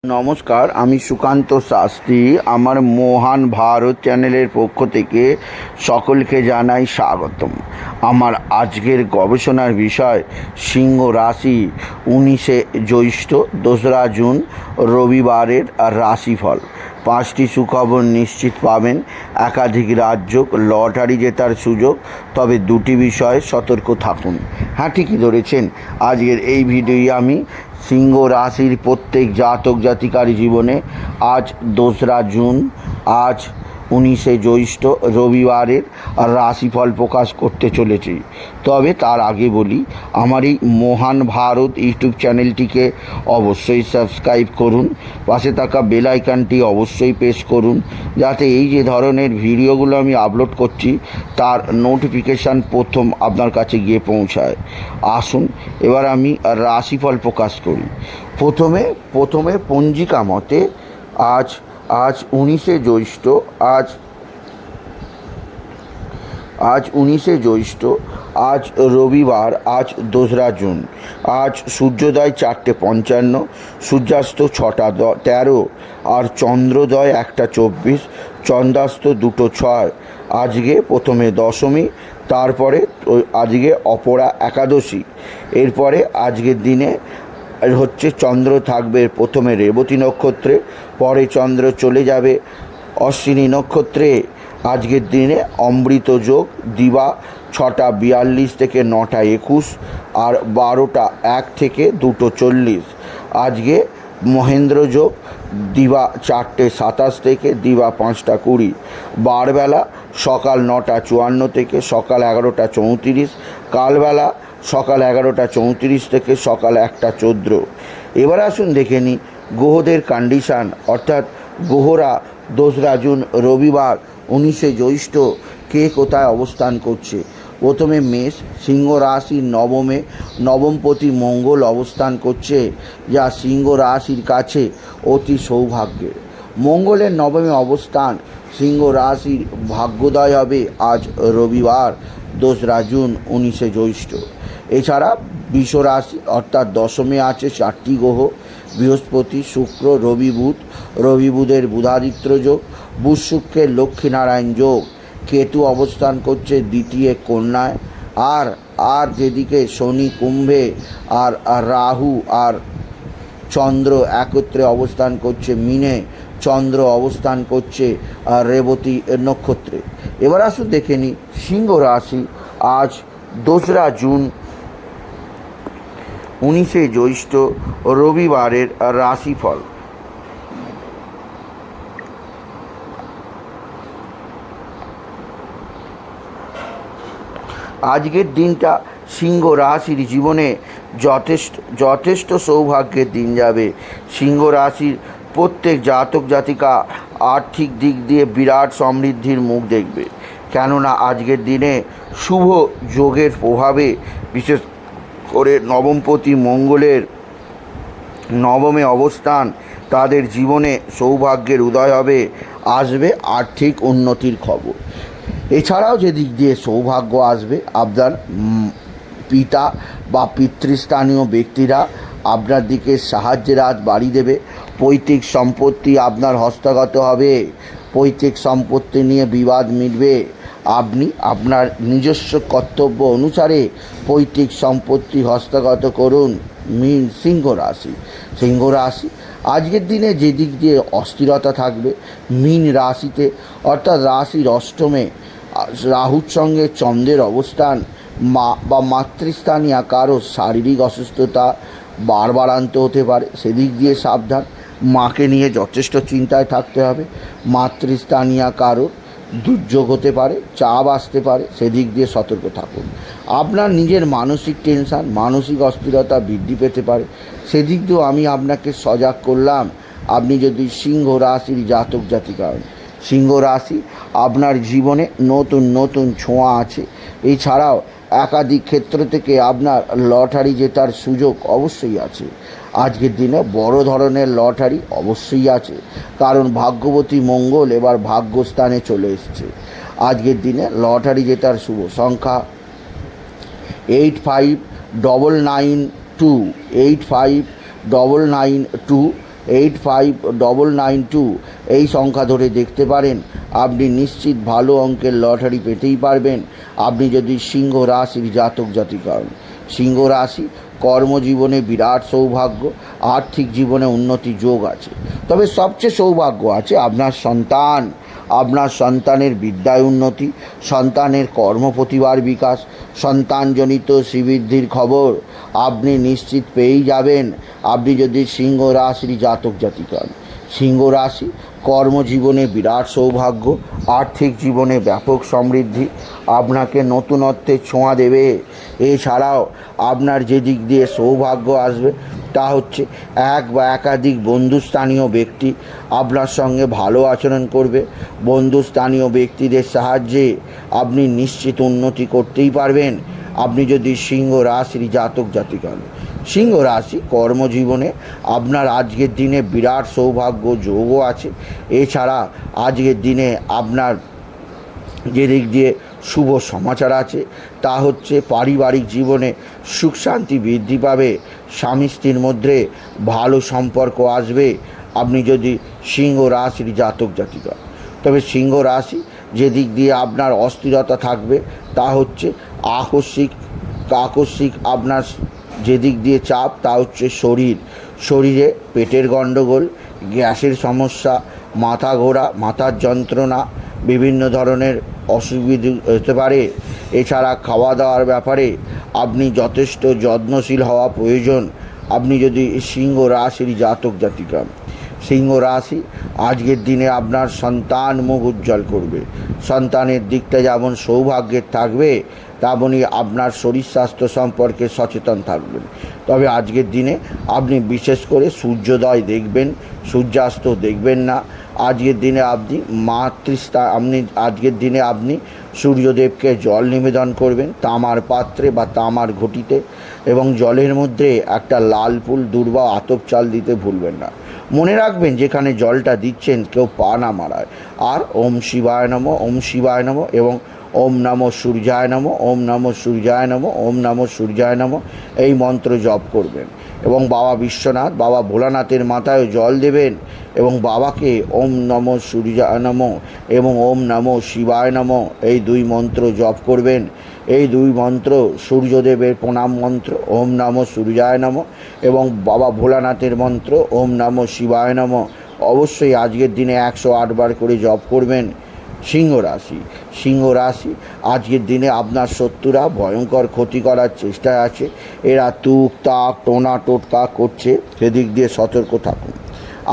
নমস্কার, আমি সুকান্ত শাস্ত্রী। আমার মহান ভারত চ্যানেলের পক্ষ থেকে সকলকে জানাই স্বাগতম। আমার আজকের গবেষণার বিষয় সিংহ রাশি 19শে জ্যৈষ্ঠ 2রা জুন রবিবারের রাশিফল। 5টি সুখবর নিশ্চিত পাবেন, একাধিক রাজ্য, লটারি জেতার সুযোগ। তবে 2টি বিষয়ে সতর্ক থাকুন। হ্যাঁ, ঠিকই ধরেছেন। আজকের এই ভিডিওয়ে আমি সিংহ রাশির প্রত্যেক জাতক জাতিকার জীবনে আজ 2রা জুন, আজ 19শে জ্যৈষ্ঠ রবিবারের রাশিফল প্রকাশ করতে চলেছি। তবে তার আগে বলি, আমার এই মহান ভারত ইউটিউব চ্যানেলটিকে অবশ্যই সাবস্ক্রাইব করুন, পাশে থাকা বেল আইকনটি অবশ্যই প্রেস করুন, যাতে এই যে ধরনের ভিডিওগুলো আমি আপলোড করছি তার নোটিফিকেশান প্রথম আপনার কাছে গিয়ে পৌঁছায়। আসুন এবার আমি রাশিফল প্রকাশ করি। প্রথমে পঞ্জিকা মতে আজ 19শে জ্যৈষ্ঠ, আজ 19শে জ্যৈষ্ঠ, আজ রবিবার, আজ 2রা জুন। আজ সূর্যোদয় 4:55, সূর্যাস্ত 6:13 আর চন্দ্রোদয় 1:24, চন্দ্রাস্ত 2:06। আজকে প্রথমে দশমী, তারপরে আজকে অপরা একাদশী। এরপরে আজকের দিনে হচ্ছে চন্দ্র থাকবে প্রথমে রেবতী নক্ষত্রে, পরে চন্দ্র চলে যাবে অশ্বিনী নক্ষত্রে। আজকের দিনে অমৃত যোগ দিবা 6:42 থেকে 9:21 আর 12:01 থেকে 2:40। আজকে মহেন্দ্র যোগ দিবা 4:27 থেকে দিবা 5:20। বারবেলা সকাল 9:54 থেকে সকাল 11:34, কালবেলা সকাল 11:34 থেকে সকাল 1:14। এবার আসুন দেখে নিই গ্রহদের কন্ডিশান, অর্থাৎ গ্রহরা 2রা জুন রবিবার 19শে জ্যৈষ্ঠ কে কোথায় অবস্থান করছে। প্রথমে মেষ, সিংহ রাশির নবমে নবমপতি মঙ্গল অবস্থান করছে, যা সিংহ রাশির কাছে অতি সৌভাগ্যের। মঙ্গলের নবমে অবস্থান সিংহ রাশির ভাগ্যোদয় হবে আজ রবিবার 2রা জুন 19শে জ্যৈষ্ঠ। এছাড়া বৃষ রাশি অর্থাৎ দশমে আছে 4টি গ্রহ, বৃহস্পতি, শুক্র, রবি বুধের বুধাদিত্য যোগ, বুধ শুক্রের লক্ষ্মীনারায়ণ যোগ। কেতু অবস্থান করছে দ্বিতীয় কন্যায়, আর যেদিকে শনি কুম্ভে, আর রাহু আর চন্দ্র একত্রে অবস্থান করছে মীনে, চন্দ্র অবস্থান করছে রেবতী নক্ষত্রে। এবার আসুন দেখে নিই সিংহ রাশি আজ 2রা জুন 19শে জ্যৈষ্ঠ রবিবারের রাশিফল। আজকের দিনটা সিংহ রাশির জীবনে যথেষ্ট সৌভাগ্যের দিন যাবে। সিংহ রাশির প্রত্যেক জাতক জাতিকা আর্থিক দিক দিয়ে বিরাট সমৃদ্ধির মুখ দেখবে, কেননা আজকের দিনে শুভ যোগের প্রভাবে, বিশেষ করে নবমপতি মঙ্গলের নবমে অবস্থান, তাদের জীবনে সৌভাগ্যের উদয় হবে, আসবে আর্থিক উন্নতির খবর। এছাড়াও যে দিক দিয়ে সৌভাগ্য আসবে, আপনার পিতা বা পিতৃস্থানীয় ব্যক্তিরা আপনার দিকে সাহায্যের হাত বাড়িয়ে দেবে। পৈতৃক সম্পত্তি আপনার হস্তগত হবে, পৈতৃক সম্পত্তি নিয়ে বিবাদ মিটবে। আপনি আপনার নিজস্ব কর্তব্য অনুসারে পৈতৃক সম্পত্তি হস্তগত করুন। সিংহ রাশি আজকের দিনে যে দিক দিয়ে অস্থিরতা থাকবে, মীন রাশিতে অর্থাৎ রাশির অষ্টমে রাহুর সঙ্গে চন্দ্রের অবস্থান মাতৃস্থানীয় কারো শারীরিক অসুস্থতা বারবার আনতে হতে পারে, সেদিক দিয়ে সাবধান। মাকে নিয়ে যথেষ্ট চিন্তায় থাকতে হবে। মাতৃস্থানীয় কারো দুর্যোগ হতে পারে, চাপ আসতে পারে, সেদিক দিয়ে সতর্ক থাকুন। আপনার নিজের মানসিক টেনশান, মানসিক অস্থিরতা বৃদ্ধি পেতে পারে, সেদিক দিয়েও আমি আপনাকে সজাগ করলাম। আপনি যদি সিংহ রাশির জাতক জাতিকা হন, সিংহ রাশি আপনার জীবনে নতুন ছোঁয়া আছে। এছাড়াও একাধিক ক্ষেত্র থেকে আপনার লটারি জেতার সুযোগ অবশ্যই আছে। আজকের দিনে বড় ধরনের লটারি অবশ্যই আছে, কারণ ভাগ্যবতী মঙ্গল এবার ভাগ্যস্থানে চলে এসছে। আজকের দিনে লটারি জেতার শুভ সংখ্যা 8599285992 859992 এই সংখ্যা ধরে দেখতে পারেন। আপনি নিশ্চিত ভালো অঙ্কের লটারি পেতেই পারবেন আপনি যদি সিংহ রাশির জাতক জাতিকা হন। সিংহ রাশি কর্মজীবনে বিরাট সৌভাগ্য, আর্থিক জীবনে উন্নতি যোগ আছে। তবে সবচেয়ে সৌভাগ্য আছে আপনার সন্তানের বিদ্যায় উন্নতি, সন্তানের কর্মপ্রতিভার বিকাশ, সন্তানজনিত শ্রীবৃদ্ধির খবর আপনি নিশ্চিত পেয়েই যাবেন আপনি যদি সিংহ রাশির জাতক জাতিকা হন। সিংহ রাশি কর্মজীবনে বিরাট সৌভাগ্য, আর্থিক জীবনে ব্যাপক সমৃদ্ধি আপনাকে নতুনত্বের ছোঁয়া দেবে। এছাড়াও আপনার যে দিক দিয়ে সৌভাগ্য আসবে তা হচ্ছে এক বা একাধিক বন্ধুস্থানীয় ব্যক্তি আপনার সঙ্গে ভালো আচরণ করবে। বন্ধুস্থানীয় ব্যক্তিদের সাহায্যে আপনি নিশ্চিত উন্নতি করতেই পারবেন আপনি যদি সিংহ রাশির জাতক জাতিকা হন। সিংহ রাশি কর্মজীবনে আপনার আজকের দিনে বিরাট সৌভাগ্য যোগও আছে। এছাড়া আজকের দিনে আপনার যে দিক দিয়ে শুভ সমাচার আছে তা হচ্ছে পারিবারিক জীবনে সুখ শান্তি বৃদ্ধি পাবে, স্বামী স্ত্রীর মধ্যে ভালো সম্পর্ক আসবে আপনি যদি সিংহ রাশির জাতক জাতিকা। তবে সিংহ রাশি যে দিক দিয়ে আপনার অস্থিরতা থাকবে তা হচ্ছে আকস্মিক আপনার যে দিক দিয়ে চাপ তা হচ্ছে শরীরে পেটের গণ্ডগোল, গ্যাসের সমস্যা, মাথা ঘোরা, মাথার যন্ত্রণা, বিভিন্ন ধরনের অসুবিধা হতে পারে। এছাড়া খাওয়া দাওয়ার ব্যাপারে আপনি যথেষ্ট যত্নশীল হওয়া প্রয়োজন আপনি যদি সিংহ রাশির জাতক জাতিকা। সিংহ রাশি আজকের দিনে আপনার সন্তান মুখ উজ্জ্বল করবে। সন্তানের দিকটা যেমন সৌভাগ্যের থাকবে তেমনই আপনার শরীর স্বাস্থ্য সম্পর্কে সচেতন থাকবেন। তবে আজকের দিনে আপনি বিশেষ করে সূর্যোদয় দেখবেন, সূর্যাস্ত দেখবেন না। আজকের দিনে আপনি সূর্যদেবকে জল নিবেদন করবেন তামার পাত্রে বা তামার ঘটিতে, এবং জলের মধ্যে একটা লাল ফুল, দূর্বা, আতপ চাল দিতে ভুলবেন না। মনে রাখবেন যেখানে জলটা দিচ্ছেন কেউ পা না মারায়। আর ওম শিবায় নমঃ, ওম শিবায় নমঃ এবং ওম নমঃ সূর্যায় নমঃ, ওম নমঃ সূর্যায় নমঃ, ওম নমঃ সূর্যায় নমঃ এই মন্ত্র জপ করবেন। এবং বাবা বিশ্বনাথ, বাবা ভোলানাথের মাথায় জল দেবেন এবং বাবাকে ওম নমঃ সূর্যায় নমঃ এবং ওম নমঃ শিবায় নমঃ এই দুই মন্ত্র জপ করবেন। এই দুই মন্ত্র সূর্যদেবের প্রণাম মন্ত্র ওম নমঃ সূর্যায় নমঃ এবং বাবা ভোলানাথের মন্ত্র ওম নমঃ শিবায় নমঃ অবশ্যই আজকের দিনে 108 বার করে জপ করবেন। সিংহ রাশি আজকের দিনে আপনার শত্রুরা ভয়ঙ্কর ক্ষতি করার চেষ্টায় আছে। এরা তুক তাক টোনা টোটকা করছে, সেদিক দিয়ে সতর্ক থাকুন।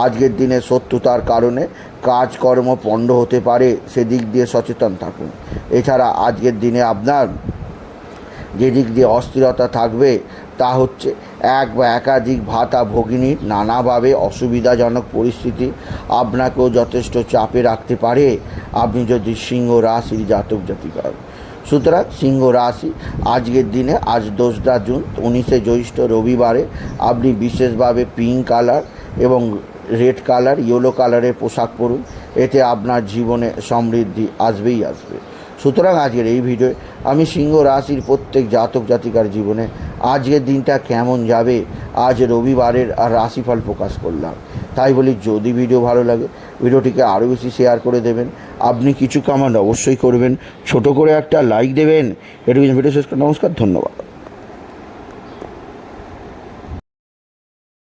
আজকের দিনে শত্রুতার কারণে কাজকর্ম পণ্ড হতে পারে, সেদিক দিয়ে সচেতন থাকুন। এছাড়া আজকের দিনে আপনার যে দিক দিয়ে অস্থিরতা থাকবে তা হচ্ছে এক বা একাধিক ভাতা ভগিনীর নানাভাবে অসুবিধাজনক পরিস্থিতি আপনাকেও যথেষ্ট চাপে রাখতে পারে আপনি যদি সিংহ রাশির জাতক জাতিকা। সুতরাং সিংহ রাশি আজকের দিনে, আজ 2রা জুন 19শে জ্যৈষ্ঠ রবিবারে আপনি বিশেষভাবে পিঙ্ক কালার এবং রেড কালার, ইয়েলো কালারের পোশাক পরুন। এতে আপনার জীবনে সমৃদ্ধি আসবেই আসবে। সুতরাং আজকের এই ভিডিওয়ে আমি সিংহ রাশির প্রত্যেক জাতক জাতিকার জীবনে আজকের দিনটা কেমন যাবে আজ রবিবারের রাশিফল প্রকাশ করলাম। তাই বলি যদি ভিডিও ভালো লাগে ভিডিওটিকে আরও বেশি শেয়ার করে দেবেন। আপনি কিছু কমেন্ট অবশ্যই করবেন, ছোট করে একটা লাইক দেবেন। এটুকু ভিডিও শেষ করে নমস্কার, ধন্যবাদ।